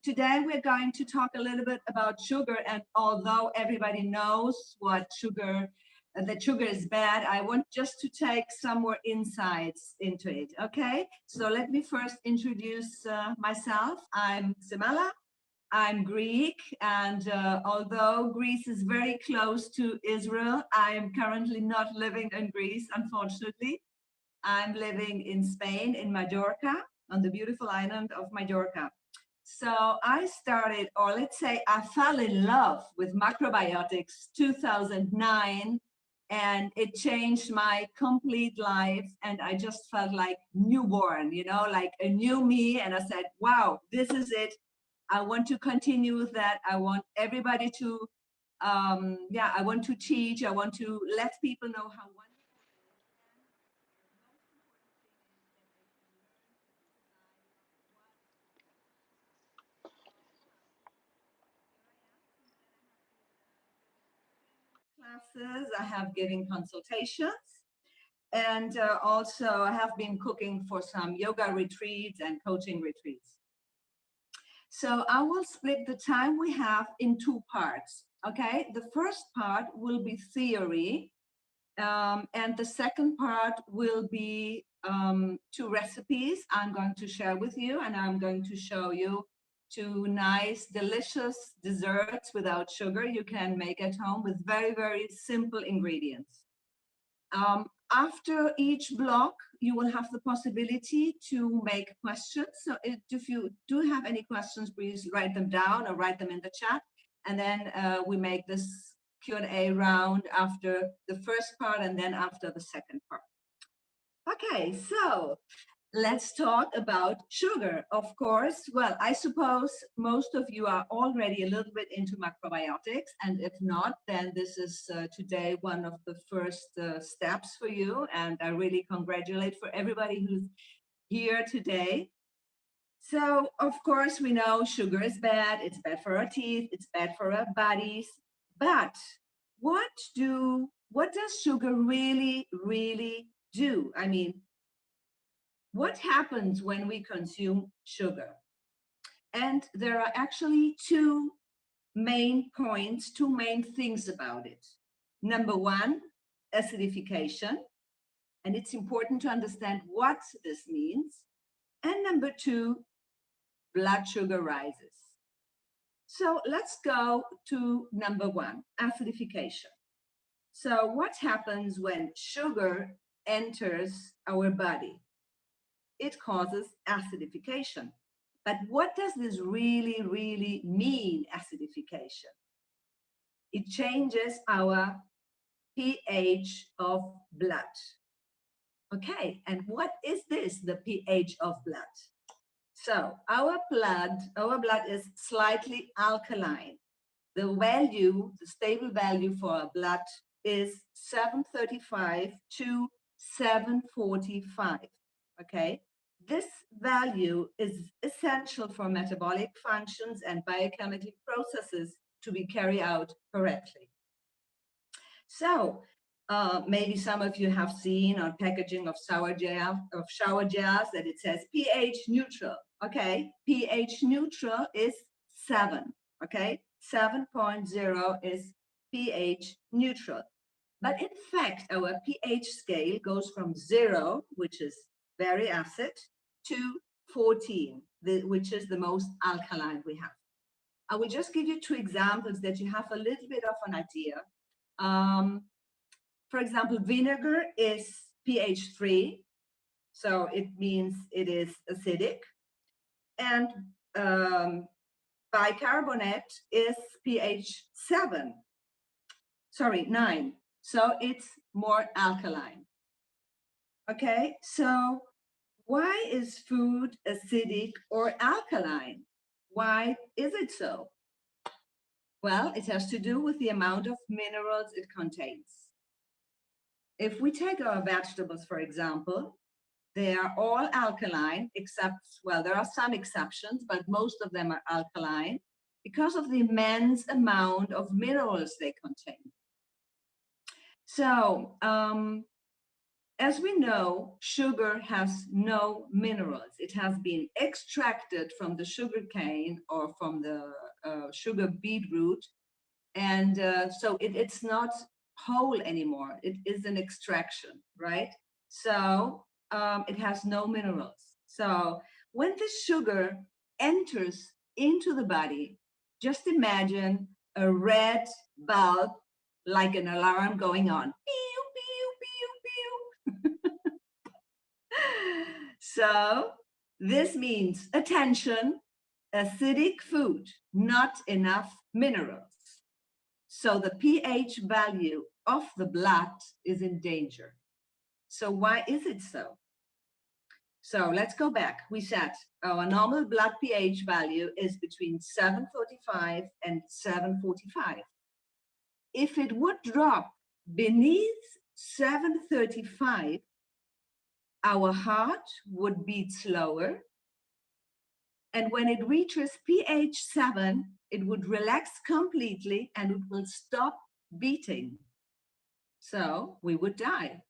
Today we're going to talk a little bit about sugar, and although everybody knows what sugar, that sugar is bad, I want just to take some more insights into it, okay? So let me first introduce myself. I'm Simela. I'm Greek, and although Greece is very close to Israel, I am currently not living in Greece, unfortunately. I'm living in Spain, in Mallorca, on the beautiful island of Mallorca. So I started, or let's say I fell in love with macrobiotics 2009, and it changed my complete life. And I just felt like newborn, you know, like a new me. And I said, wow, this is it. I want to continue with that. I want everybody to, I want to teach. I want to let people know how wonderful. Classes, I have given consultations, and also I have been cooking for some yoga retreats and coaching retreats. So I will split the time we have in two parts, okay? The first part will be theory, and the second part will be two recipes I'm going to share with you, and I'm going to show you two nice, delicious desserts without sugar you can make at home with very, very simple ingredients. After each block, you will have the possibility to make questions. So if you do have any questions, please write them down or write them in the chat. And then we make this Q&A round after the first part and then after the second part. Okay, so let's talk about sugar, of course. Well, I suppose most of you are already a little bit into macrobiotics, and if not, then this is today one of the first steps for you, and I really congratulate for everybody who's here today. So, of course, we know sugar is bad, it's bad for our teeth, it's bad for our bodies, but what does sugar really, really do? I mean, what happens when we consume sugar? And there are actually two main points, two main things about it. Number one, acidification. And it's important to understand what this means. And number two, blood sugar rises. So let's go to number one, acidification. So what happens when sugar enters our body? It causes acidification. But what does this really, really mean, acidification? It changes our pH of blood. Okay, and what is this, the pH of blood? So our blood is slightly alkaline. The value, the stable value for our blood is 735 to 745. Okay, this value is essential for metabolic functions and biochemical processes to be carried out correctly. So maybe some of you have seen on packaging of shower gels that it says pH neutral. Okay, pH neutral is 7. Okay, 7.0 is pH neutral. But in fact, our pH scale goes from 0, which is very acid, to 14, which is the most alkaline we have. I will just give you two examples that you have a little bit of an idea. For example, vinegar is pH 3, so it means it is acidic. And bicarbonate is pH 9, so it's more alkaline. Okay, so why is food acidic or alkaline? Why is it so? Well, it has to do with the amount of minerals it contains. If we take our vegetables, for example, they are all alkaline, except, well, there are some exceptions, but most of them are alkaline because of the immense amount of minerals they contain. So As we know, sugar has no minerals. It has been extracted from the sugar cane or from the sugar beetroot. And so it's not whole anymore. It is an extraction, right? So it has no minerals. So when the sugar enters into the body, just imagine a red bulb like an alarm going on. Pew, pew, pew, pew. So this means attention, acidic food, not enough minerals. So the pH value of the blood is in danger. So why is it so? So let's go back. We said our normal blood pH value is between 745 and 745. If it would drop beneath 735, our heart would beat slower. And when it reaches pH 7, it would relax completely and it will stop beating. So we would die.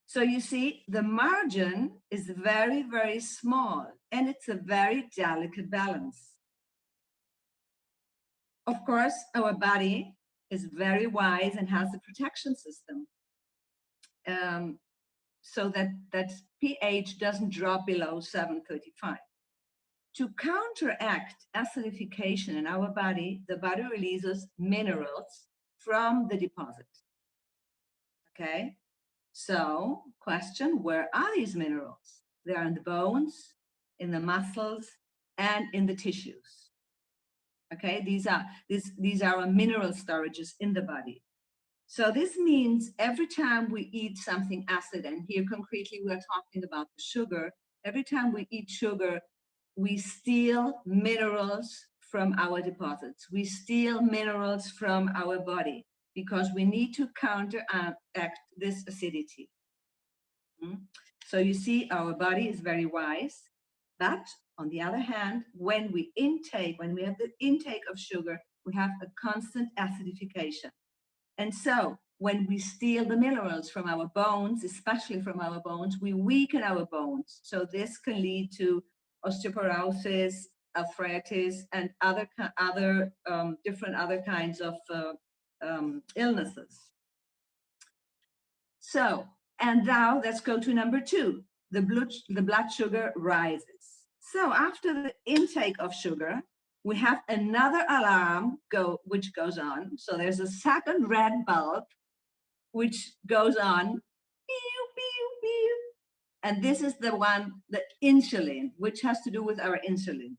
So you see, the margin is very, very small, and it's a very delicate balance. Of course, our body is very wise and has a protection system so that pH doesn't drop below 735. To counteract acidification in our body, the body releases minerals from the deposit. Okay? So, question, where are these minerals? They are in the bones, in the muscles, and in the tissues. Okay, these are our mineral storages in the body. So this means every time we eat something acid, and here concretely we are talking about the sugar, every time we eat sugar, we steal minerals from our deposits. We steal minerals from our body because we need to counteract this acidity. So you see, our body is very wise, but on the other hand, when we have the intake of sugar, we have a constant acidification. And so when we steal the minerals from our bones, especially from our bones, we weaken our bones. So this can lead to osteoporosis, arthritis, and other different other kinds of illnesses. So, and now let's go to number 2. The blood sugar rises. So after the intake of sugar, we have another alarm which goes on. So there's a second red bulb which goes on, pew, pew, pew. And this is the one, the insulin, which has to do with our insulin.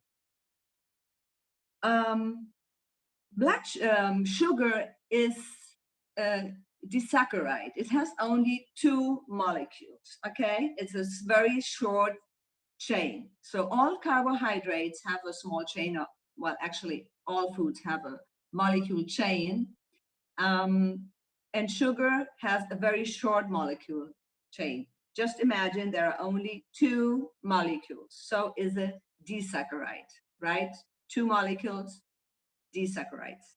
Sugar is disaccharide. It has only 2 molecules, okay? It's a very short chain. So all carbohydrates have a small chain of, well, actually all foods have a molecule chain. And sugar has a very short molecule chain. Just imagine there are only 2 molecules. So is a disaccharide, right? 2 molecules, disaccharides.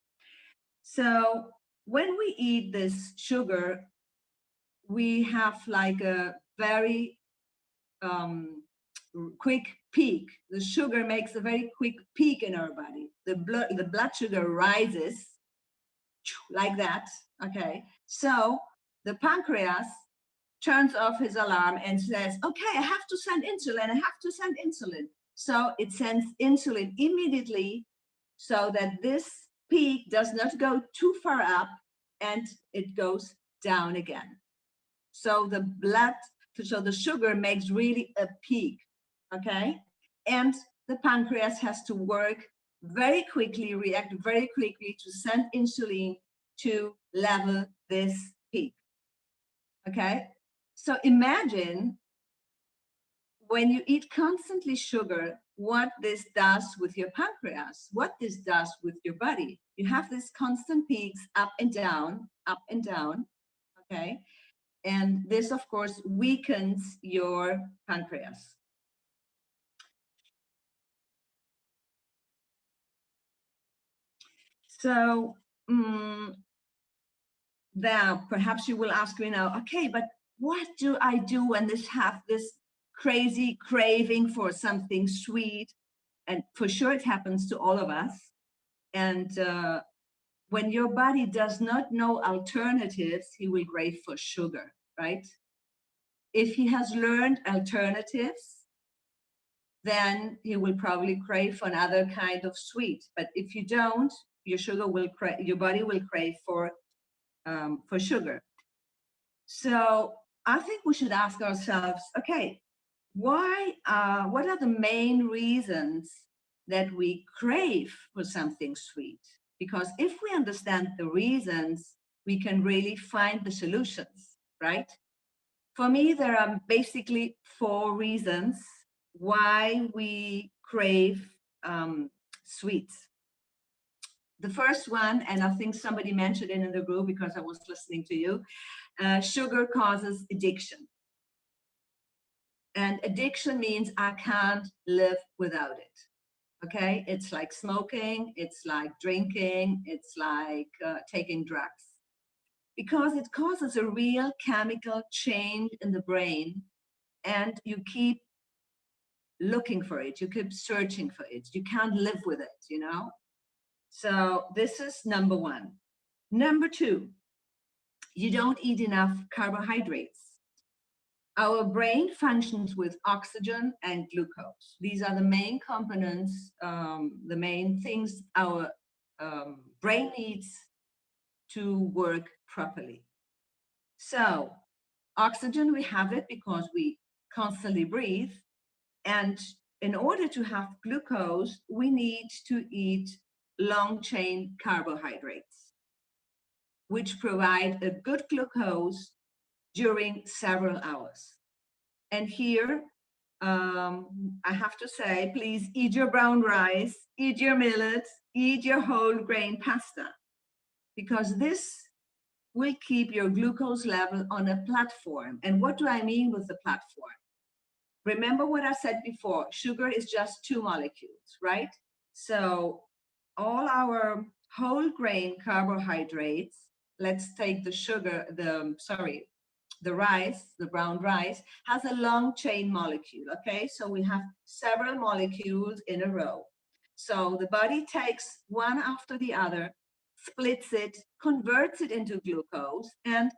So when we eat this sugar, we have like a very quick peak. The sugar makes a very quick peak in our body. The blood sugar rises like that. Okay, so the pancreas turns off his alarm and says, okay, I have to send insulin. I have to send insulin. So it sends insulin immediately so that this peak does not go too far up and it goes down again. So the sugar makes really a peak, okay? And the pancreas has to work very quickly, react very quickly to send insulin to level this peak, okay? So imagine when you eat constantly sugar, what this does with your pancreas, what this does with your body. You have these constant peaks up and down, okay? And this, of course, weakens your pancreas. So Now, perhaps you will ask me now, okay, but what do I do when have this crazy craving for something sweet? And for sure, it happens to all of us. And when your body does not know alternatives, he will crave for sugar, right? If he has learned alternatives, then he will probably crave for another kind of sweet. But if you don't, your body will crave for sugar. So I think we should ask ourselves, okay, what are the main reasons that we crave for something sweet? Because if we understand the reasons, we can really find the solutions, right? For me, there are basically 4 reasons why we crave sweets. The first one, and I think somebody mentioned it in the group because I was listening to you, sugar causes addiction. And addiction means I can't live without it. Okay, it's like smoking, it's like drinking, it's like taking drugs. Because it causes a real chemical change in the brain, and you keep looking for it, you keep searching for it, you can't live with it, you know? So this is number 1. Number 2, you don't eat enough carbohydrates. Our brain functions with oxygen and glucose. These are the main components, the main things our brain needs to work properly. So oxygen, we have it because we constantly breathe. And in order to have glucose, we need to eat long-chain carbohydrates, which provide a good glucose during several hours. And here, I have to say, please eat your brown rice, eat your millet, eat your whole grain pasta, because this will keep your glucose level on a platform. And what do I mean with the platform? Remember what I said before, sugar is just 2 molecules, right? So all our whole grain carbohydrates, let's take the rice, the brown rice, has a long chain molecule, okay? So we have several molecules in a row. So the body takes one after the other, splits it, converts it into glucose, and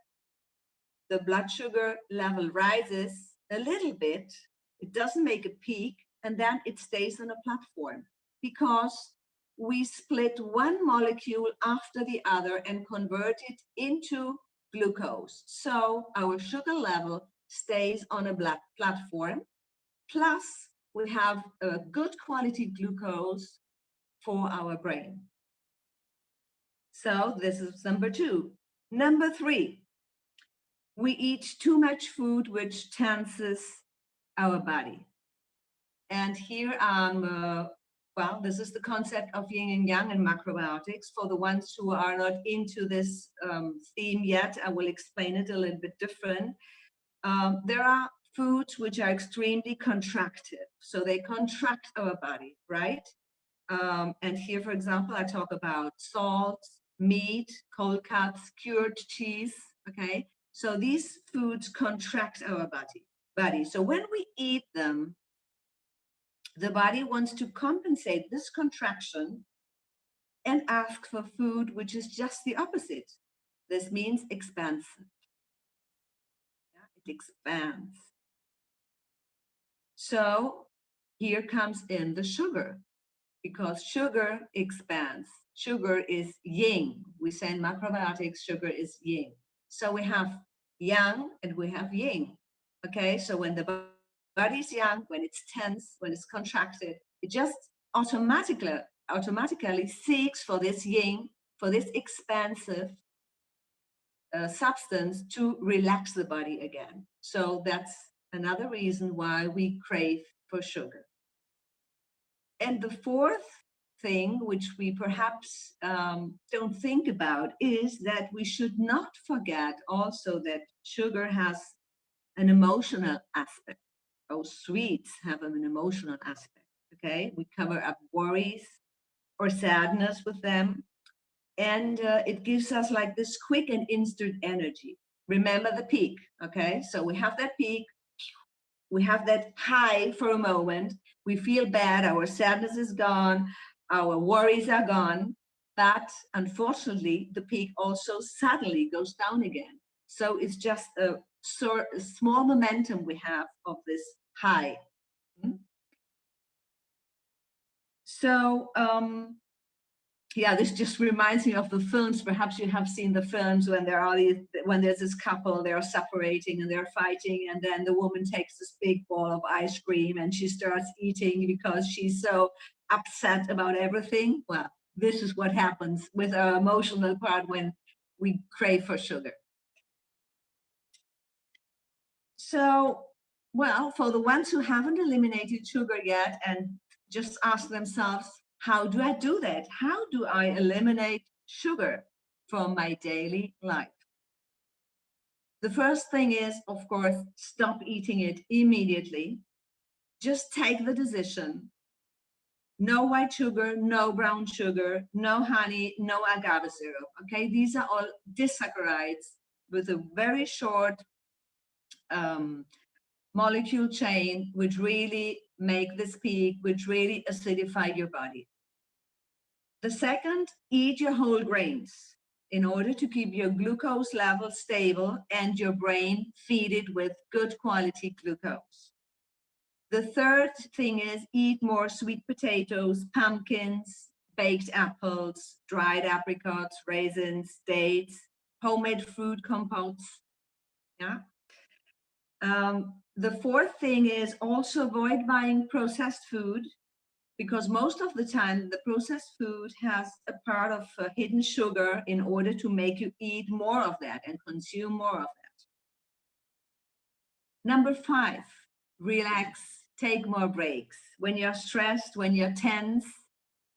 the blood sugar level rises a little bit. It doesn't make a peak, and then it stays on a platform because we split one molecule after the other and convert it into glucose. So our sugar level stays on a black platform. Plus, we have a good quality glucose for our brain. So this is number 2. Number 3, we eat too much food which tenses our body. And here well, this is the concept of yin and yang and macrobiotics. For the ones who are not into this theme yet, I will explain it a little bit different. There are foods which are extremely contractive. So they contract our body, right? And here, for example, I talk about salt, meat, cold cuts, cured cheese, okay? So these foods contract our body. So when we eat them, the body wants to compensate this contraction and ask for food which is just the opposite. This means expansive. Yeah, it expands. So here comes in the sugar, because sugar expands. Sugar is yin. We say in macrobiotics, sugar is yin. So we have yang and we have yin. Okay, so when the body's young, when it's tense, when it's contracted, it just automatically seeks for this yin, for this expansive substance to relax the body again. So that's another reason why we crave for sugar. And the 4th thing, which we perhaps don't think about, is that we should not forget also that sugar has an emotional aspect. Sweets have an emotional aspect, okay? We cover up worries or sadness with them. and it gives us like this quick and instant energy. Remember the peak, okay? So we have that peak, we have that high for a moment, we feel bad, our sadness is gone, our worries are gone, but unfortunately, the peak also suddenly goes down again. So it's just a small momentum we have of this high. So, yeah, this just reminds me of the films. Perhaps you have seen the films when when there's this couple, they're separating and they're fighting, and then the woman takes this big ball of ice cream and she starts eating because she's so upset about everything. Well, this is what happens with our emotional part when we crave for sugar. So, well, for the ones who haven't eliminated sugar yet and just ask themselves, how do I do that? How do I eliminate sugar from my daily life? The first thing is, of course, stop eating it immediately. Just take the decision. No white sugar, no brown sugar, no honey, no agave syrup. Okay, these are all disaccharides with a very short molecule chain, which really make this peak, which really acidify your body. The second, eat your whole grains in order to keep your glucose level stable and your brain feed it with good quality glucose. The third thing is eat more sweet potatoes, pumpkins, baked apples, dried apricots, raisins, dates, homemade fruit compotes. Yeah. The fourth thing is also avoid buying processed food, because most of the time the processed food has a part of hidden sugar in order to make you eat more of that and consume more of that. Number 5, relax, take more breaks. When you're stressed, when you're tense,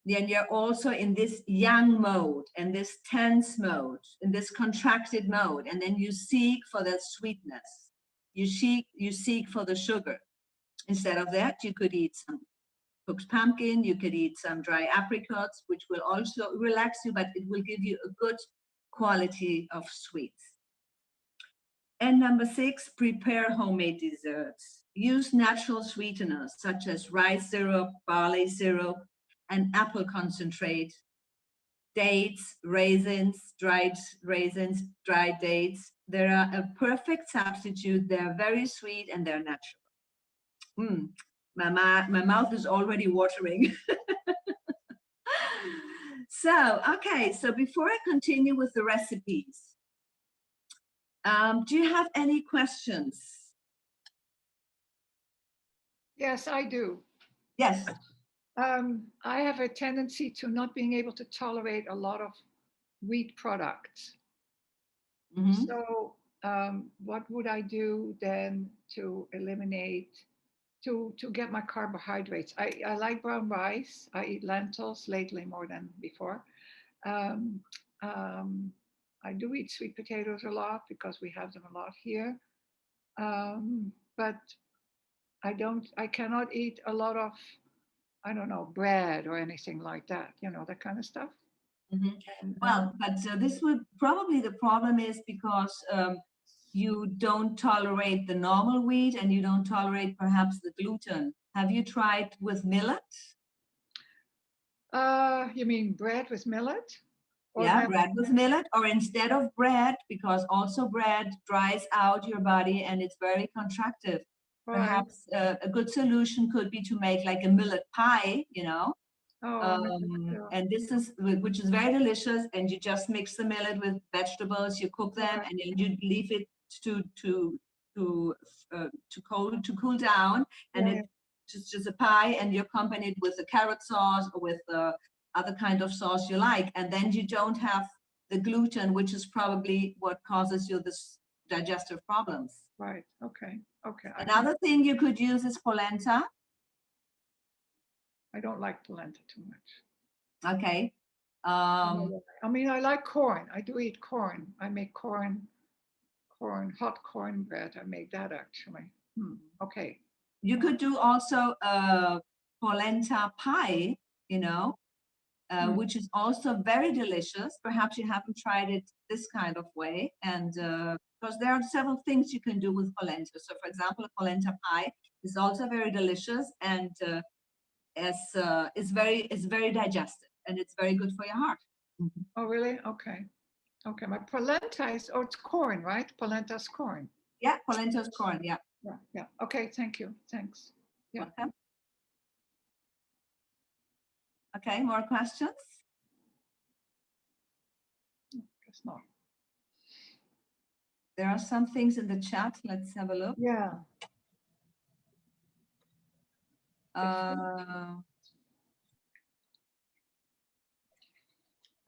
then you're also in this yang mode and this tense mode, in this contracted mode, and then you seek for that sweetness. You seek for the sugar. Instead of that, you could eat some cooked pumpkin, you could eat some dry apricots, which will also relax you, but it will give you a good quality of sweets. And number 6, prepare homemade desserts. Use natural sweeteners such as rice syrup, barley syrup, and apple concentrate, dates, raisins, dried dates. They're a perfect substitute. They're very sweet and they're natural. My mouth is already watering. So, okay, so before I continue with the recipes, do you have any questions? Yes, I do. Yes. I have a tendency to not being able to tolerate a lot of wheat products. Mm-hmm. So, what would I do then to eliminate, to get my carbohydrates? I like brown rice. I eat lentils lately more than before. Um, um, I do eat sweet potatoes a lot because we have them a lot here. But I cannot eat a lot of, I don't know, bread or anything like that, that kind of stuff. Mm-hmm. And, Well, but this would probably, the problem is because you don't tolerate the normal wheat and you don't tolerate perhaps the gluten. Have you tried with millet? you mean bread with millet? Or Yeah, millet? bread with millet, or instead of bread, because also bread dries out your body and it's very contractive. Right. Perhaps a good solution could be to make like a millet pie, Oh, millet. and this is, which is very delicious, and you just mix the millet with vegetables, you cook them, Right. and then you leave it to to cool down, and Yeah, yeah. it's just a pie, and you accompany it with a carrot sauce or with other kind of sauce you like, and then you don't have the gluten, which is probably what causes you this digestive problems. Right. Okay. Okay. Another thing you could use is polenta. I don't like polenta too much. Okay. I don't know why. I mean, I like corn. I do eat corn. I make hot corn bread. I make that actually. Okay. You could do also a polenta pie, you know, which is also very delicious. Perhaps you haven't tried it this kind of way, and because there are several things you can do with polenta. So, for example, a polenta pie is also very delicious, and it's very digestive, and it's very good for your heart. Oh, really? Okay. Okay. My polenta is, oh, it's corn, right? Polenta is corn. Yeah, polenta is corn. Yeah. Yeah. Yeah. Okay. Thank you. Thanks. Yeah. Welcome. Okay. More questions? Guess not. There are some things in the chat. Let's have a look. Yeah. Uh,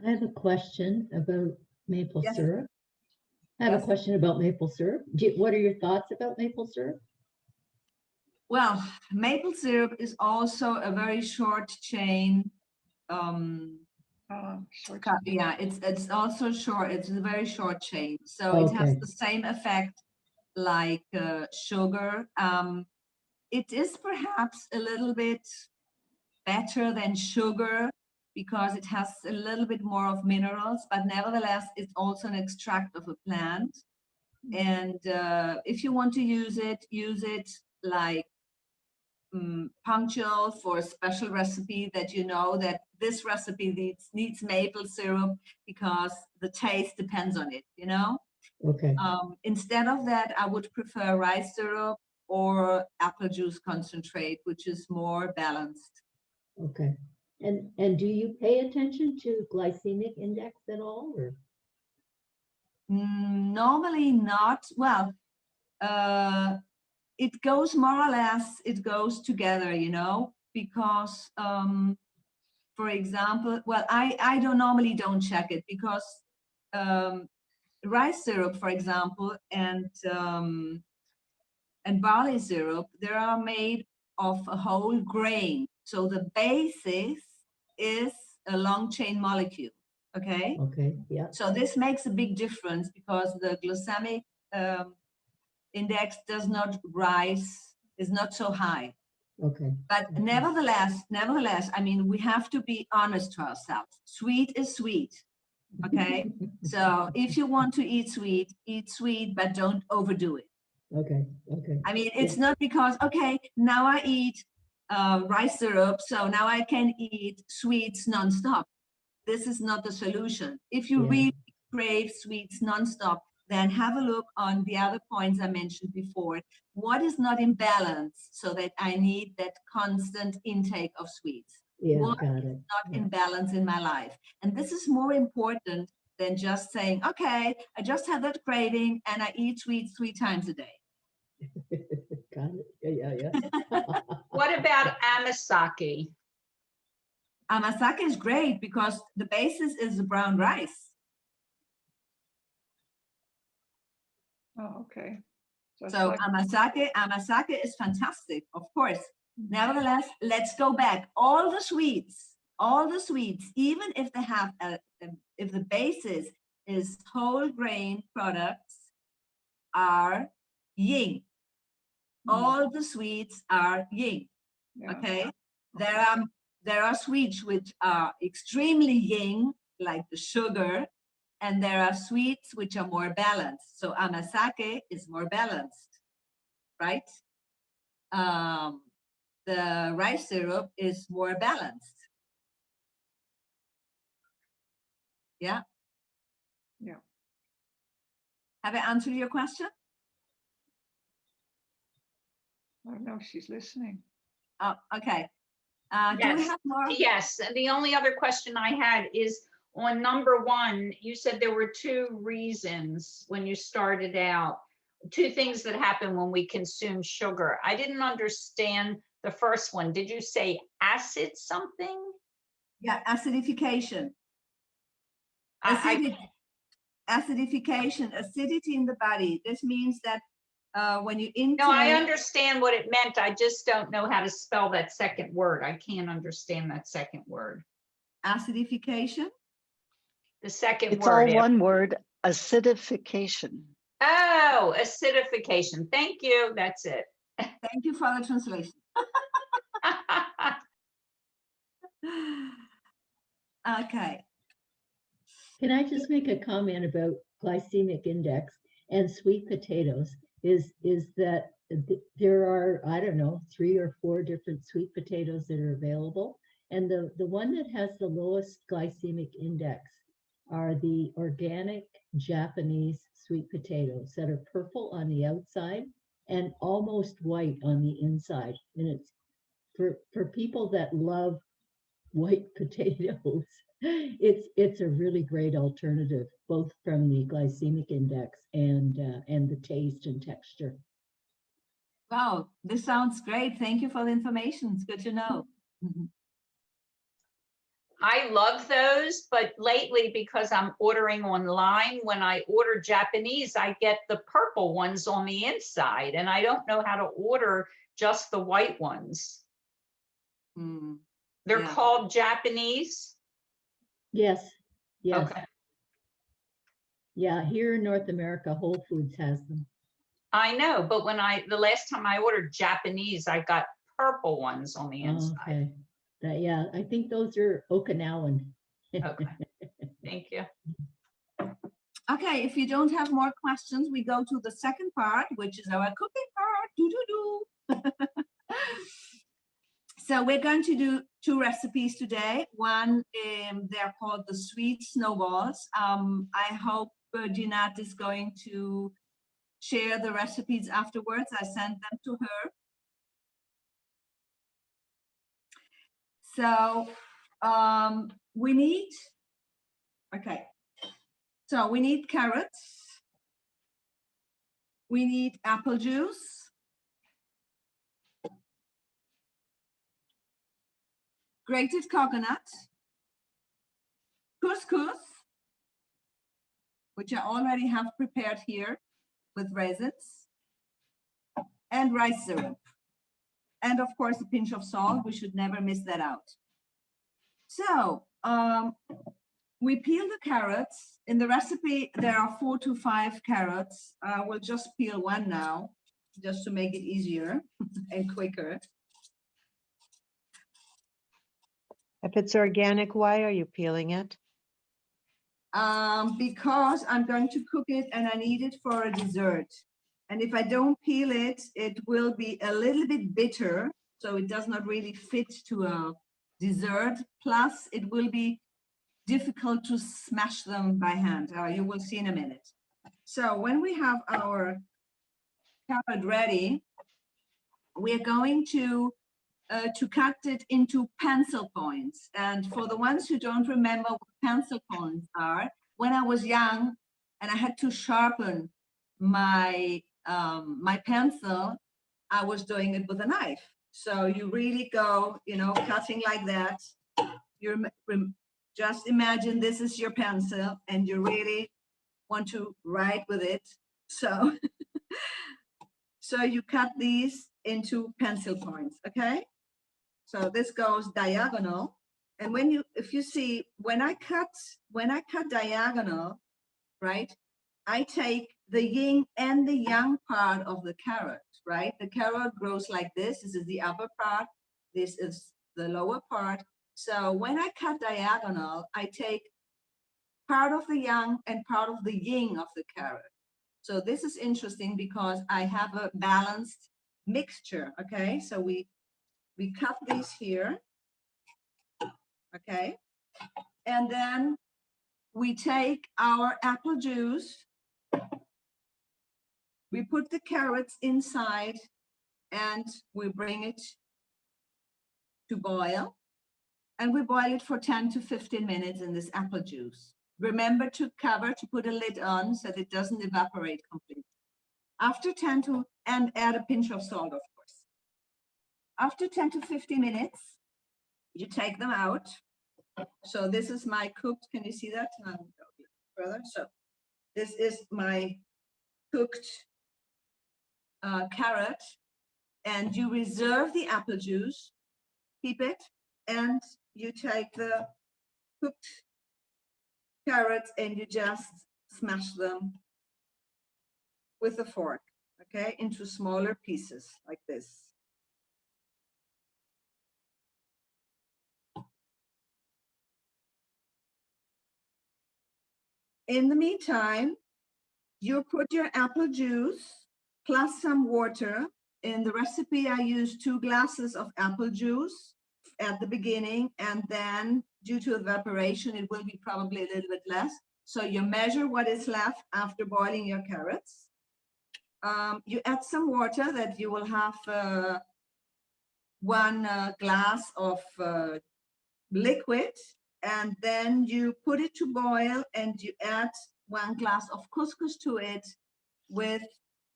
I have a question about maple Yes. syrup. I have Yes. a question about maple syrup. What are your thoughts about maple syrup? Well, maple syrup is also a very short chain. Short. Yeah, it's also short. It's a very short chain, so it has Okay. the same effect like sugar. It is perhaps a little bit better than sugar because it has a little bit more of minerals, but nevertheless, it's also an extract of a plant. And if you want to use it like punctual for a special recipe that you know that this recipe needs maple syrup because the taste depends on it, you know? Okay. Instead of that, I would prefer rice syrup or apple juice concentrate, which is more balanced. Okay. And do you pay attention to glycemic index at all, or? Normally not. Well, it goes more or less, it goes together, you know, because, for example, well, I normally don't check it because rice syrup, for example, and barley syrup, they are made of a whole grain. So the basis is a long chain molecule. Okay. Okay. Yeah. So this makes a big difference because the glycemic index does not rise, is not so high. Okay. But Okay. nevertheless, I mean, we have to be honest to ourselves. Sweet is sweet. Okay. So if you want to eat sweet, but don't overdo it. Okay. Okay. I mean, it's not because, okay, now I eat rice syrup, so now I can eat sweets nonstop. This is not the solution. If you really crave sweets nonstop, then have a look on the other points I mentioned before. What is not in balance so that I need that constant intake of sweets? Yeah, What got is it. not in balance in my life? And this is more important than just saying, okay, I just had that craving and I eat sweets 3 times a day. Got it. Yeah. What about amasake? Amasake is great because the basis is the brown rice. Oh, okay. So like, amasake is fantastic, of course. Nevertheless, let's go back. All the sweets, even if they have if the basis is whole grain products, are yin. All the sweets are yin. yeah. Okay. There are sweets which are extremely yin, like the sugar, and there are sweets which are more balanced. So amasake is more balanced, right? The rice syrup is more balanced. Yeah. Yeah. Have I answered your question? I don't know if she's listening. Oh, okay. Do we Yes. have more? Yes, and the only other question I had is on number 1, you said there were 2 reasons when you started out, 2 things that happen when we consume sugar. I didn't understand the first one. Did you say acid something? Yeah, acidification. Acidification, acidity in the body. This means that when you intake. No, I understand what it meant. I just don't know how to spell that second word. I can't understand that second word. Acidification. The second It's word. all one word, acidification. Oh, acidification. Thank you. That's it. Thank you for the translation. Okay. Can I just make a comment about glycemic index and sweet potatoes? Is that there are, I don't know, 3 or 4 different sweet potatoes that are available. And the one that has the lowest glycemic index are the organic Japanese sweet potatoes that are purple on the outside and almost white on the inside. And it's for people that love white potatoes. It's a really great alternative, both from the glycemic index and the taste and texture. Wow, this sounds great. Thank you for the information. It's good to know. Mhm. I love those, but lately because I'm ordering online, when I order Japanese, I get the purple ones on the inside, and I don't know how to order just the white ones. Mm, They're Yeah. called Japanese. Yes, yes, Okay. yeah. Here in North America, Whole Foods has them. I know, but when the last time I ordered Japanese, I got purple ones on the inside. Okay, yeah, I think those are Okinawan. Okay. Thank you. Okay, if you don't have more questions, we go to the second part, which is our cooking part. So we're going to do 2 recipes today. One, they're called the sweet snowballs. I hope Jeanette is going to share the recipes afterwards. I sent them to her. So we need, okay. So we need carrots. We need apple juice. Grated coconut. Couscous, which I already have prepared here with raisins. And rice syrup. And of course, a pinch of salt. We should never miss that out. So we peel the carrots. In the recipe, there are 4 to 5 carrots. We'll just peel one now, just to make it easier and quicker. If it's organic, why are you peeling it? Because I'm going to cook it and I need it for a dessert. And if I don't peel it, it will be a little bit bitter. So it does not really fit to a dessert. Plus, it will be difficult to smash them by hand. You will see in a minute. So when we have our carrot ready, we're going to cut it into pencil points. And for the ones who don't remember what pencil points are, when I was young and I had to sharpen my my pencil, I was doing it with a knife. So you really go, you know, cutting like that. You're just imagine this is your pencil and you really want to write with it. So so you cut these into pencil points, okay? So this goes diagonal. And when you, if you see, when I cut diagonal, right, I take the yin and the yang part of the carrot, right? The carrot grows like this. This is the upper part. This is the lower part. So when I cut diagonal, I take part of the yang and part of the yin of the carrot. So this is interesting because I have a balanced mixture, okay? So we cut these here, okay? And then we take our apple juice, we put the carrots inside, and we bring it to boil. And we boil it for 10 to 15 minutes in this apple juice. Remember to cover, to put a lid on so that it doesn't evaporate completely. After 10 to, and add a pinch of salt, of course. After 10 to 50 minutes, you take them out. So this is my cooked, can you see that? Further. So this is my cooked carrot, and you reserve the apple juice, keep it, and you take the cooked carrots and you just smash them with a fork, okay, into smaller pieces like this. In the meantime, you put your apple juice plus some water. In the recipe, I use 2 glasses of apple juice at the beginning, and then due to evaporation, it will be probably a little bit less. So you measure what is left after boiling your carrots. You add some water that you will have 1 glass of liquid, and then you put it to boil and you add 1 glass of couscous to it with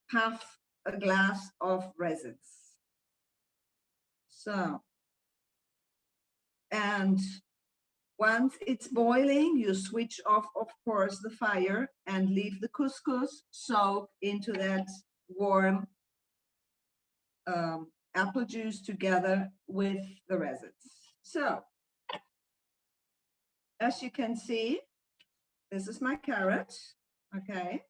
half a glass of raisins. So, and once it's boiling, you switch off, of course, the fire and leave the couscous soak into that warm apple juice together with the raisins. So, as you can see, this is my carrot, okay?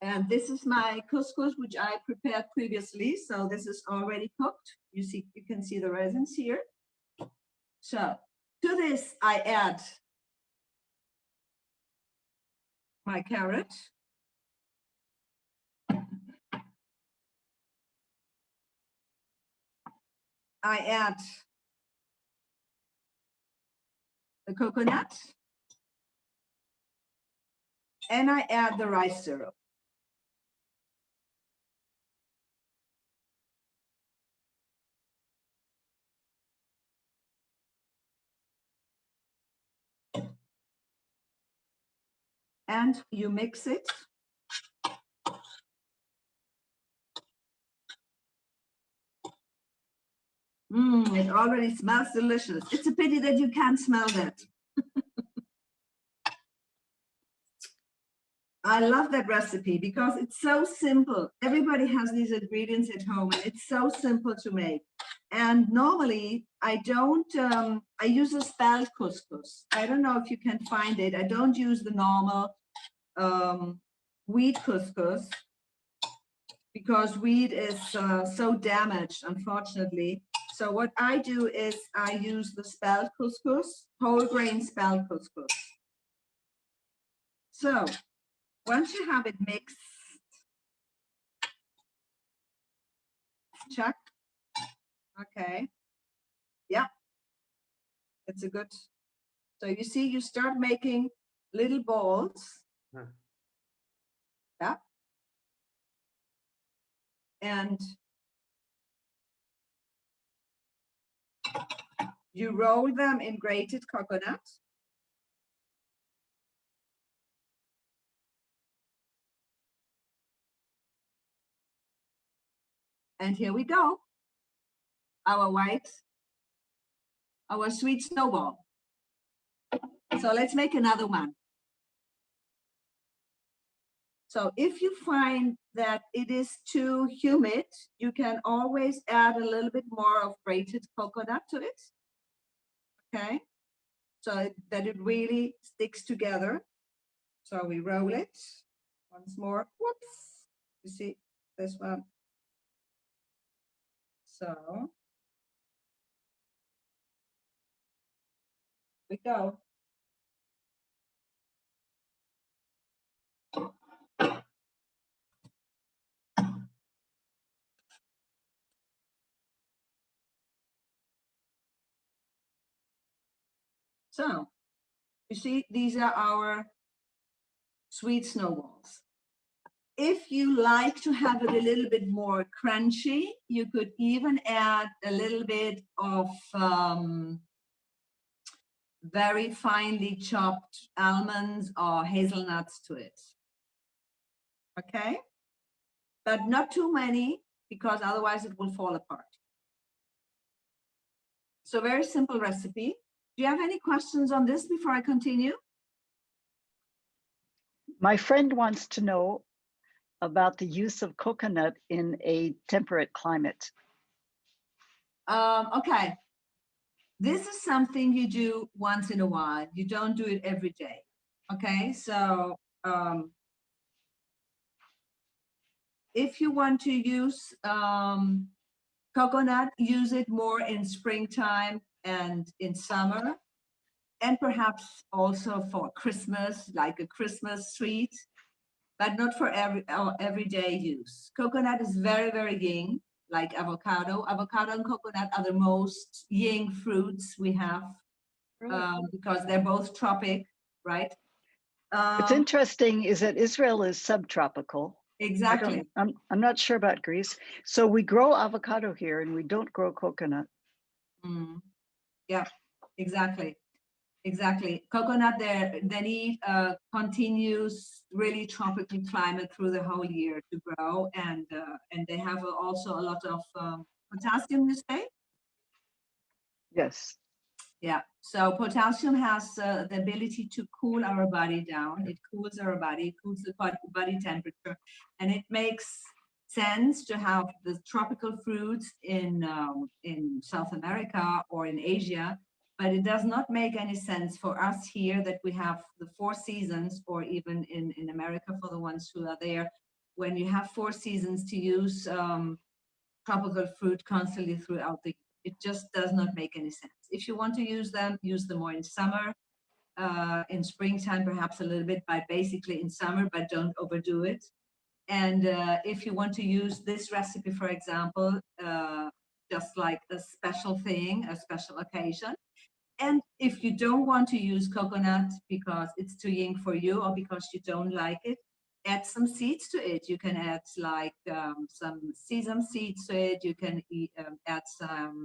And this is my couscous, which I prepared previously. So this is already cooked. You see, you can see the raisins here. So to this, I add my carrot. I add the coconut. And I add the rice syrup. And you mix it. It already smells delicious. It's a pity that you can't smell that. I love that recipe because it's so simple. Everybody has these ingredients at home and it's so simple to make. And normally I don't, I use a spelled couscous. I don't know if you can find it. I don't use the normal wheat couscous because wheat is so damaged, unfortunately. So what I do is I use the spelled couscous, whole grain spelled couscous. So once you have it mixed, check. Okay. Yeah. It's a good. So you see, you start making little balls. Yeah. And you roll them in grated coconut. And here we go. Our sweet snowball. So let's make another one. So if you find that it is too humid, you can always add a little bit more of grated coconut to it. Okay. So that it really sticks together. So we roll it once more. Whoops. You see this one. So we go. So you see, these are our sweet snowballs. If you like to have it a little bit more crunchy, you could even add a little bit of very finely chopped almonds or hazelnuts to it. Okay? But not too many, because otherwise it will fall apart. So very simple recipe. Do you have any questions on this before I continue? My friend wants to know about the use of coconut in a temperate climate. Okay. This is something you do once in a while. You don't do it every day. Okay, so if you want to use Coconut, use it more in springtime and in summer, and perhaps also for Christmas, like a Christmas sweet, but not for everyday use. Coconut is very, very yin, like avocado. Avocado and coconut are the most yin fruits we have, because they're both tropic, right? What's interesting is that Israel is subtropical. Exactly. I'm not sure about Greece. So we grow avocado here and we don't grow coconut. Yeah, exactly. Exactly. Coconut, they need a continuous, really tropical climate through the whole year to grow, and they have also a lot of potassium, you say? Yes. Yeah. So potassium has the ability to cool our body down. It cools our body, it cools the body temperature, and it makes sense to have the tropical fruits in South America or in Asia. But it does not make any sense for us here that we have the 4 seasons, or even in America for the ones who are there, when you have 4 seasons to use tropical fruit constantly throughout the year. It just does not make any sense. If you want to use them more in summer, in springtime, perhaps a little bit, but basically in summer, but don't overdo it. And if you want to use this recipe, for example, just like a special thing, a special occasion, and if you don't want to use coconut because it's too yin for you or because you don't like it, add some seeds to it. You can add like some sesame seeds to it. You can add some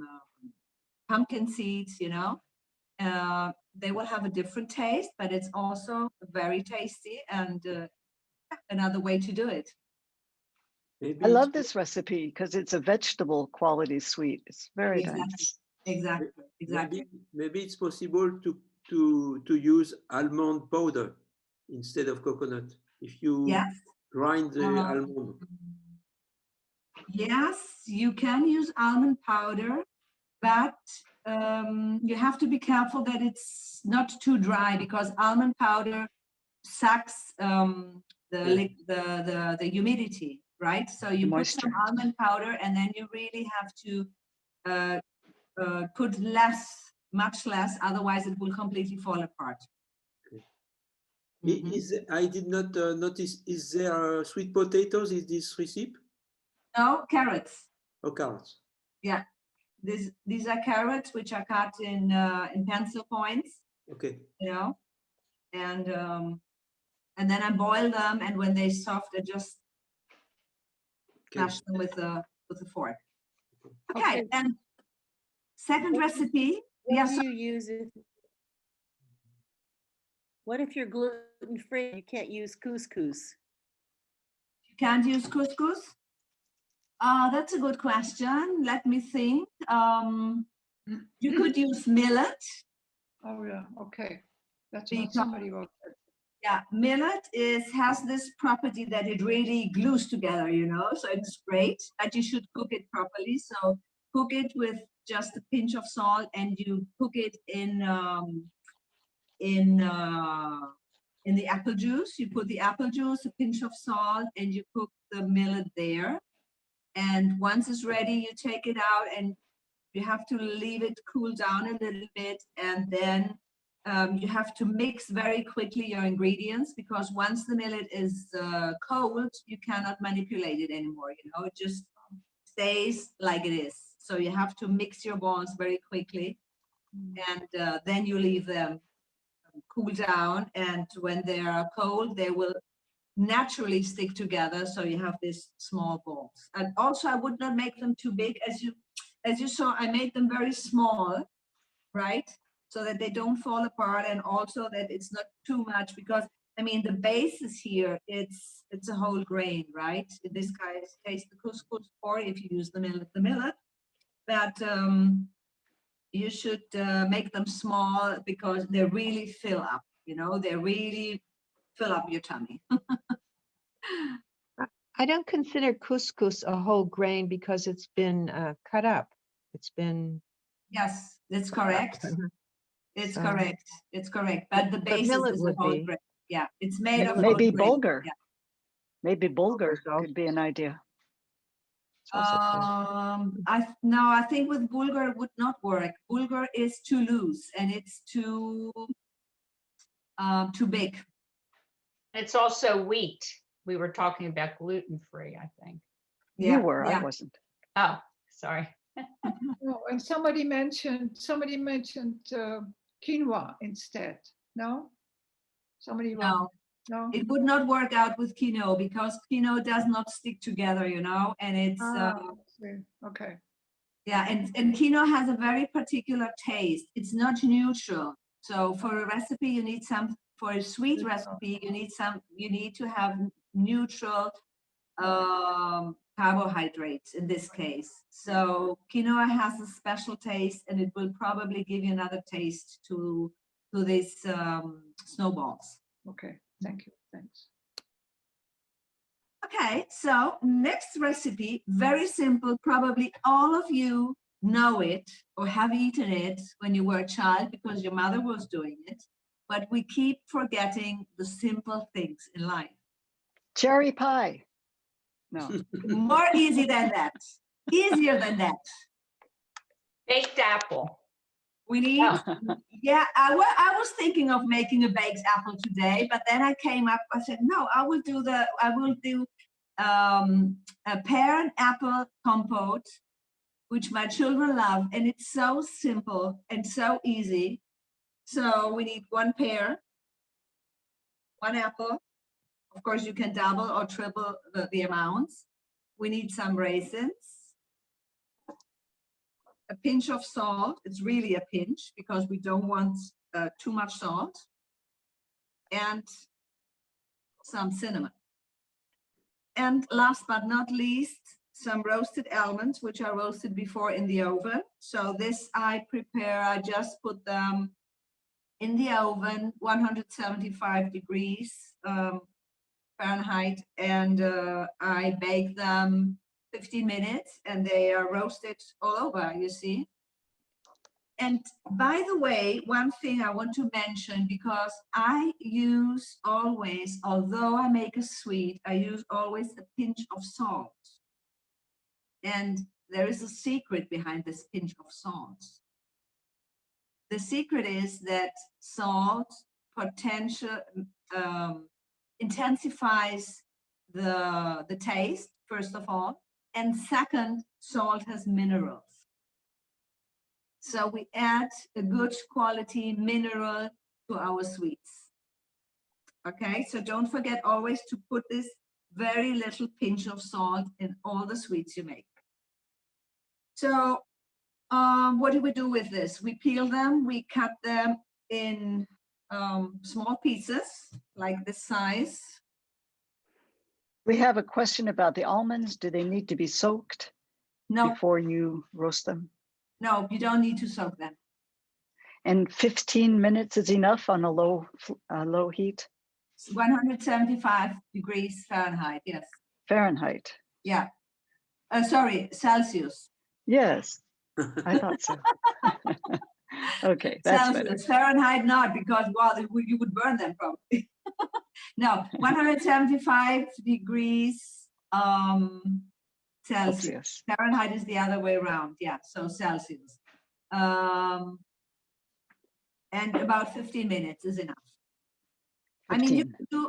pumpkin seeds, they will have a different taste, but it's also very tasty and another way to do it. I love this recipe because it's a vegetable quality sweet. It's very nice. Exactly. Maybe it's possible to use almond powder instead of coconut if you grind the almond. Yes, you can use almond powder, but you have to be careful that it's not too dry, because almond powder sucks the humidity, right? So you put some almond powder, and then you really have to put much less, otherwise it will completely fall apart. I did not notice, is there sweet potatoes in this recipe? No, carrots. Oh, carrots. Yeah, these are carrots which are cut in pencil points. Okay. And then I boil them, and when they're soft, I just smash them with a fork. Okay, and second recipe. What do you use what if you're gluten-free? You can't use couscous. You can't use couscous? That's a good question. Let me think. You could use millet. Oh yeah, okay. That's what somebody wrote. Yeah, millet has this property that it really glues together, so it's great, but you should cook it properly. So cook it with just a pinch of salt, and you cook it in the apple juice. You put the apple juice, a pinch of salt, and you cook the millet there. And once it's ready, you take it out, and you have to leave it cool down a little bit, and then you have to mix very quickly your ingredients, because once the millet is cold, you cannot manipulate it anymore. It just stays like it is. So you have to mix your balls very quickly, and then you leave them cool down. And when they are cold, they will naturally stick together. So you have these small balls. And also, I would not make them too big. As you saw, I made them very small, right? So that they don't fall apart, and also that it's not too much, because the basis here, it's a whole grain, right? In this case, the couscous, or if you use the millet, but you should make them small, because they really fill up, they really fill up your tummy. I don't consider couscous a whole grain because it's been cut up. It's been. Yes, that's correct. It's correct. It's correct. But the basis is a whole grain. Yeah, it's made of maybe whole grain. bulgur. Yeah. Maybe bulgur could be an idea. No, I think with bulgur it would not work. Bulgur is too loose and it's too big. It's also wheat. We were talking about gluten-free, I think. You were, yeah. I wasn't. Oh, sorry. Oh, and somebody mentioned quinoa instead. No? Somebody No, no? it would not work out with quinoa because quinoa does not stick together, you know, and it's Okay. yeah, and quinoa has a very particular taste. It's not neutral. So for a recipe, you need some. For a sweet recipe, you need to have neutral carbohydrates in this case. So quinoa has a special taste, and it will probably give you another taste to these snowballs. Okay. Thank you. Thanks. Okay, so next recipe, very simple. Probably all of you know it or have eaten it when you were a child because your mother was doing it. But we keep forgetting the simple things in life. Cherry pie. No. More easy than that. Easier than that. Baked apple. We need, yeah, I was thinking of making a baked apple today, but then I came up, I said, no, I will do a pear and apple compote, which my children love, and it's so simple and so easy. So we need 1 pear, 1 apple. Of course, you can double or triple the amounts. We need some raisins, a pinch of salt. It's really a pinch because we don't want too much salt, and some cinnamon. And last but not least, some roasted almonds, which are roasted before in the oven. So this I prepare, I just put them in the oven, 175 degrees Fahrenheit, and I bake them 15 minutes, and they are roasted all over, you see. And by the way, one thing I want to mention, because I use always, although I make a sweet, I use always a pinch of salt. And there is a secret behind this pinch of salt. The secret is that salt intensifies the taste, first of all, and second, salt has minerals. So we add a good quality mineral to our sweets. Okay, so don't forget always to put this very little pinch of salt in all the sweets you make. So what do we do with this? We peel them, we cut them in small pieces, like this size. We have a question about the almonds. Do they need to be soaked before you roast them? No, you don't need to soak them. And 15 minutes is enough on a low heat? 175 degrees Fahrenheit, yes. Fahrenheit. Yeah. Sorry, Celsius. Yes, I thought so. Okay, that's Celsius. better. Fahrenheit not, because, well, you would burn them probably. No, 175 degrees Celsius. Fahrenheit is the other way around. Yeah, so Celsius. And about 15 minutes is enough. 15. I mean,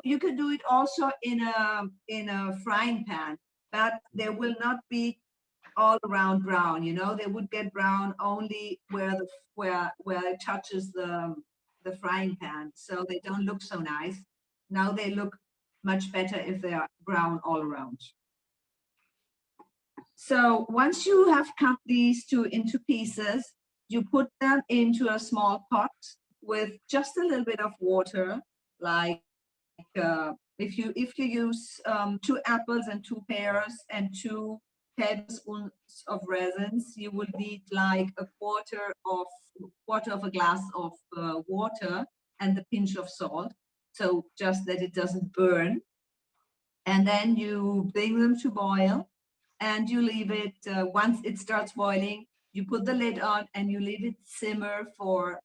you could do it also in a frying pan, but they will not be all around brown. You know, they would get brown only where it touches the frying pan, so they don't look so nice. Now they look much better if they are brown all around. So once you have cut these into pieces, you put them into a small pot with just a little bit of water, like if you use 2 apples and 2 pears and 2 tablespoons of raisins, you would need like a quarter of a glass of water and a pinch of salt, so just that it doesn't burn. And then you bring them to boil, and you leave it, once it starts boiling, you put the lid on and you leave it simmer for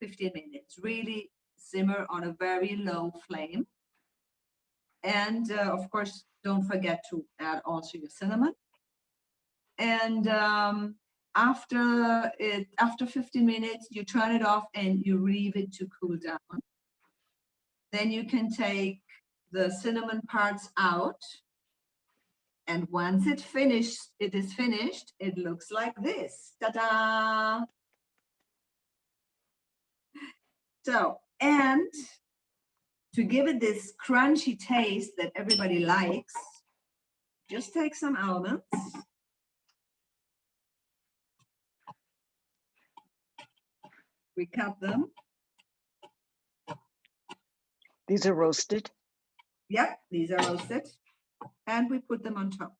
15 minutes. Really simmer on a very low flame. And of course, don't forget to add also your cinnamon. And after 15 minutes, you turn it off and you leave it to cool down. Then you can take the cinnamon parts out. And once it is finished, it looks like this. Ta-da! So, and to give it this crunchy taste that everybody likes, just take some almonds. We cut them. These are roasted. Yep, these are roasted. And we put them on top.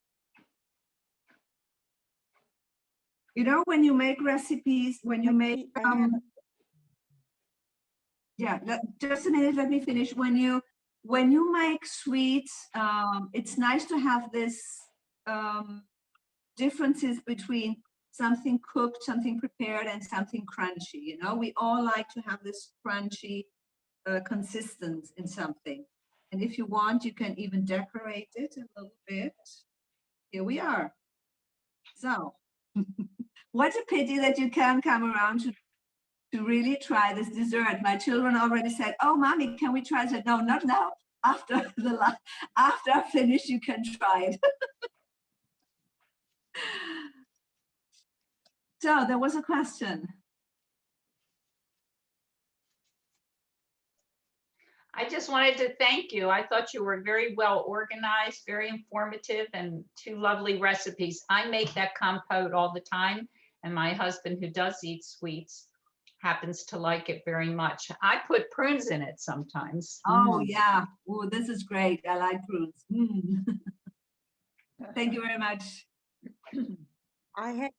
You know, when you make recipes, when you make, yeah, just a minute, let me finish. When you make sweets, it's nice to have this differences between something cooked, something prepared, and something crunchy. You know, we all like to have this crunchy consistency in something. And if you want, you can even decorate it a little bit. Here we are. So, what a pity that you can't come around to really try this dessert. My children already said, "Oh, mommy, can we try?" I said, "No, not now. After I finish, you can try it." So there was a question. I just wanted to thank you. I thought you were very well organized, very informative, and 2 lovely recipes. I make that compote all the time, and my husband, who does eat sweets, happens to like it very much. I put prunes in it sometimes. Oh, yeah. Oh, this is great. I like prunes. Thank you very much. I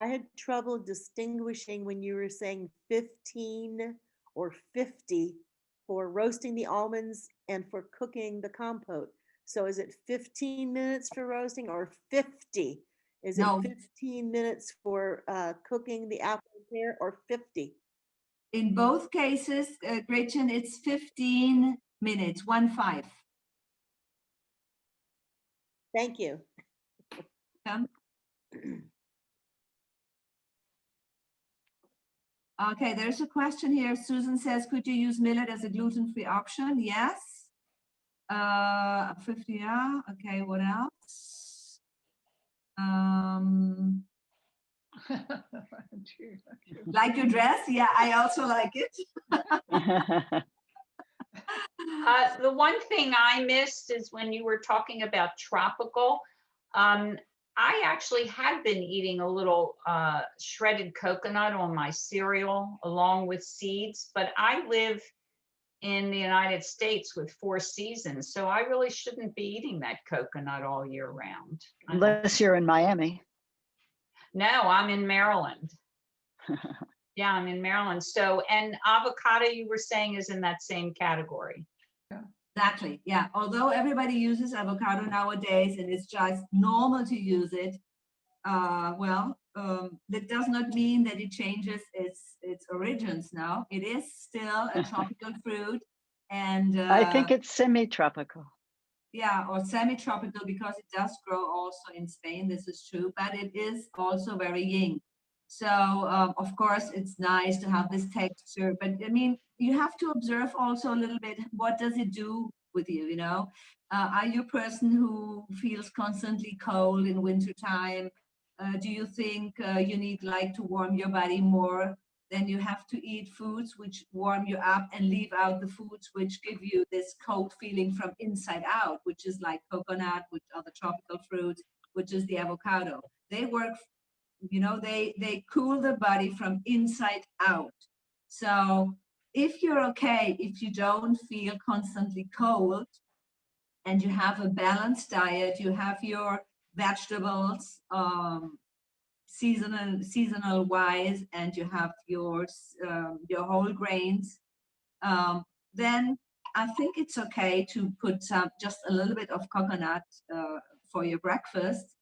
had trouble distinguishing when you were saying 15 or 50 for roasting the almonds and for cooking the compote. So is it 15 minutes for roasting or 50? Is it 15 minutes for cooking the apple pear or 50? In both cases, Gretchen, it's 15 minutes, 1-5. Thank you. Okay, there's a question here. Susan says, could you use millet as a gluten-free option? Yes. 50, yeah. Okay, what else? Like your dress? Yeah, I also like it. The one thing I missed is when you were talking about tropical. I actually have been eating a little shredded coconut on my cereal along with seeds, but I live in the United States with 4 seasons, so I really shouldn't be eating that coconut all year round. Unless you're in Miami. No, I'm in Maryland. Yeah, I'm in Maryland. So, and avocado, you were saying, is in that same category. Exactly. Yeah. Although everybody uses avocado nowadays and it's just normal to use it, that does not mean that it changes its origins now. It is still a tropical fruit. And I think it's semi-tropical. Yeah, or semi-tropical because it does grow also in Spain. This is true, but it is also very young. So, of course, it's nice to have this texture, but I mean, you have to observe also a little bit, what does it do with you, you know? Are you a person who feels constantly cold in wintertime? Do you think you need like to warm your body more? Then you have to eat foods which warm you up and leave out the foods which give you this cold feeling from inside out, which is like coconut, which are the tropical fruits, which is the avocado. They work, you know, they cool the body from inside out. So if you're okay, if you don't feel constantly cold and you have a balanced diet, you have your vegetables seasonal wise, and you have your whole grains, then I think it's okay to put just a little bit of coconut for your breakfast.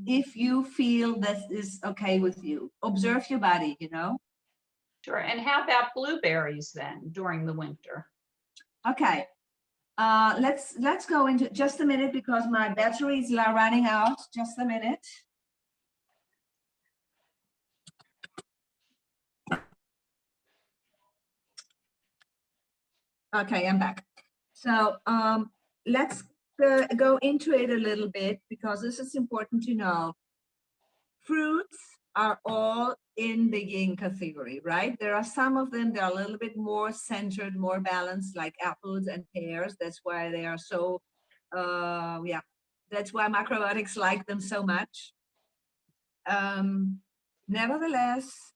If you feel this is okay with you, observe your body, you know. Sure. And how about blueberries then during the winter? Okay. Let's go into just a minute because my batteries are running out. Just a minute. Okay, I'm back. So let's go into it a little bit because this is important to know. Fruits are all in the yin category, right? There are some of them that are a little bit more centered, more balanced, like apples and pears. That's why they are so, yeah, that's why macrobiotics like them so much. Nevertheless,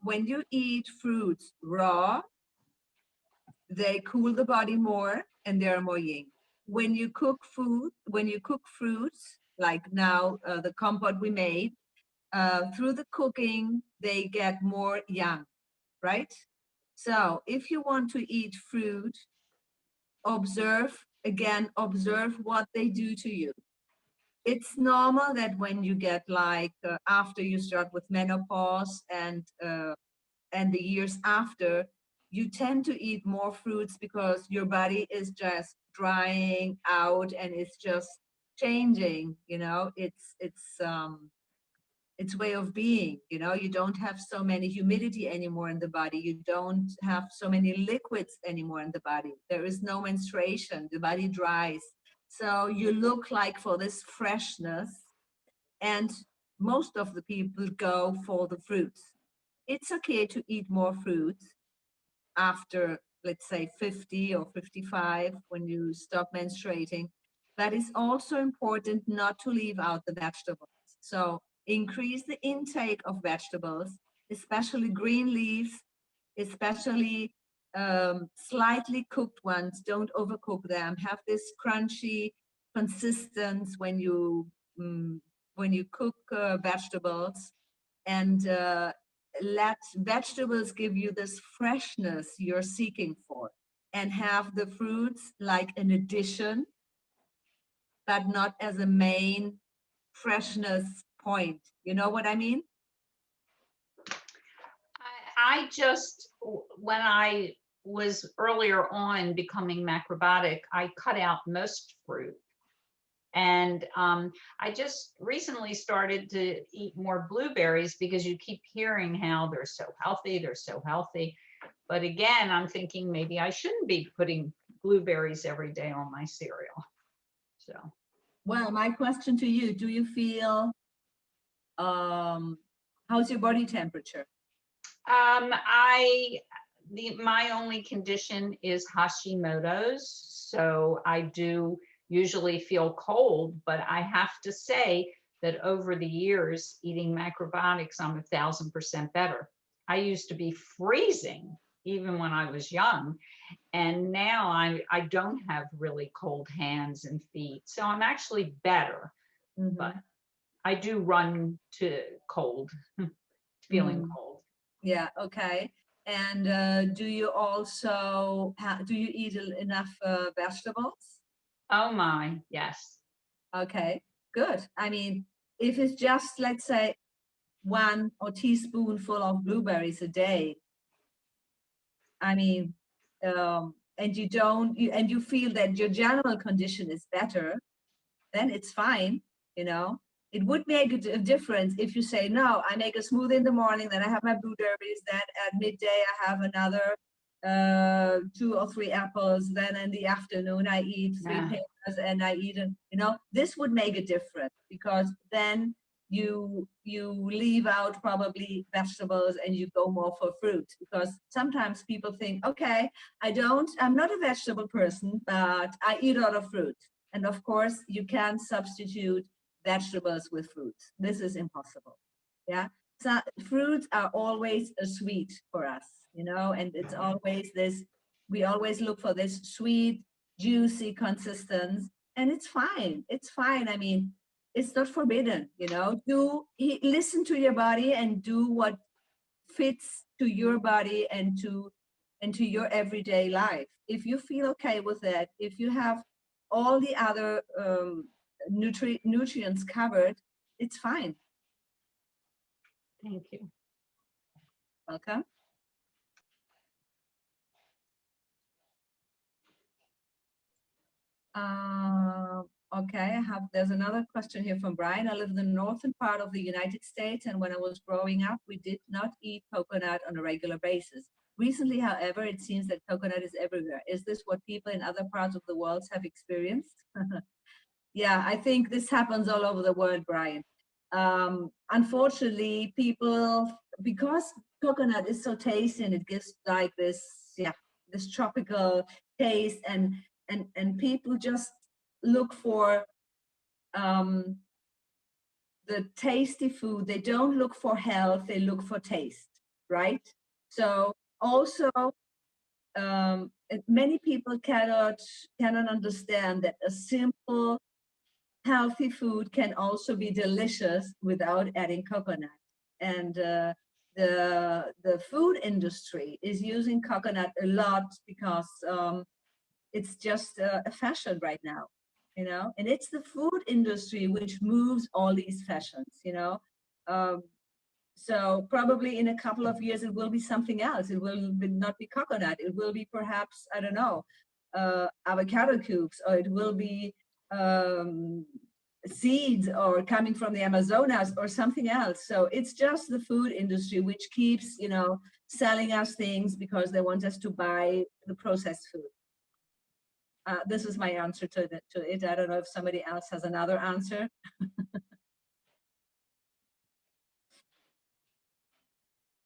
when you eat fruits raw, they cool the body more and they're more yin. When you cook fruits, like now the compote we made, through the cooking, they get more yang, right? So if you want to eat fruit, observe what they do to you. It's normal that when you get like after you start with menopause and the years after, you tend to eat more fruits because your body is just drying out and it's just changing. It's way of being. You don't have so many humidity anymore in the body. You don't have so many liquids anymore in the body. There is no menstruation. The body dries. So you look like for this freshness, and most of the people go for the fruits. It's okay to eat more fruits after, let's say, 50 or 55 when you stop menstruating. But it's also important not to leave out the vegetables. So increase the intake of vegetables, especially green leaves, especially slightly cooked ones. Don't overcook them. Have this crunchy consistence when you cook vegetables, and let vegetables give you this freshness you're seeking for, and have the fruits like an addition, but not as a main freshness point. You know what I mean? I just, when I was earlier on becoming macrobiotic, I cut out most fruit. And I just recently started to eat more blueberries because you keep hearing how they're so healthy, they're so healthy. But again, I'm thinking maybe I shouldn't be putting blueberries every day on my cereal. So, well, my question to you, do you feel, how's your body temperature? My only condition is Hashimoto's, so I do usually feel cold, but I have to say that over the years eating macrobiotics, I'm 1,000% better. I used to be freezing even when I was young, and now I don't have really cold hands and feet, so I'm actually better. But I do run to cold, feeling cold. Yeah, okay. And do you also do you eat enough vegetables? Oh my, yes. Okay, good. I mean, if it's just, let's say, 1 or teaspoonful of blueberries a day, I mean, and you feel that your general condition is better, then it's fine. It would make a difference if you say, no, I make a smoothie in the morning, then I have my blueberries, then at midday I have another 2 or 3 apples, then in the afternoon I eat 3 pears, and I eat, this would make a difference, because then you leave out probably vegetables and you go more for fruit. Because sometimes people think, okay, I'm not a vegetable person, but I eat a lot of fruit. And of course, you can't substitute vegetables with fruits. This is impossible. Yeah. So fruits are always a sweet for us, and it's always this, we always look for this sweet, juicy consistency, and it's fine. It's fine. I mean, it's not forbidden, listen to your body and do what fits to your body and to your everyday life. If you feel okay with that, if you have all the other nutrients covered, it's fine. Thank you. Welcome. Okay, there's another question here from Brian. I live in the northern part of the United States, and when I was growing up, we did not eat coconut on a regular basis. Recently, however, it seems that coconut is everywhere. Is this what people in other parts of the world have experienced? Yeah, I think this happens all over the world, Brian. Unfortunately, people, because coconut is so tasty and it gives like this, yeah, this tropical taste, and people just look for the tasty food. They don't look for health, they look for taste, right? So also, many people cannot understand that a simple healthy food can also be delicious without adding coconut. And the food industry is using coconut a lot because it's just a fashion right now, you know, and it's the food industry which moves all these fashions, you know. So probably in a couple of years, it will be something else. It will not be coconut. It will be perhaps, I don't know, avocado cubes, or it will be seeds or coming from the Amazonas or something else. So it's just the food industry which keeps, you know, selling us things because they want us to buy the processed food. This is my answer to it. I don't know if somebody else has another answer.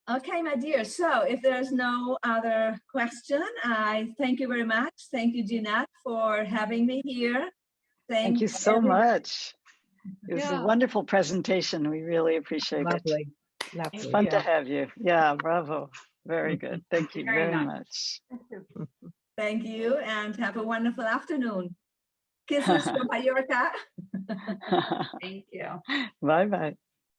Okay, my dear. So if there's no other question, I thank you very much. Thank you, Jeanette, for having me here. Thank you so much. It was a Yeah. wonderful presentation. We really appreciate it. Lovely, It's lovely. fun to have you. Yeah, bravo. Very good. Thank you Very very nice. much. Thank you, and have a wonderful afternoon. Kisses from Mallorca. Thank you. Bye-bye.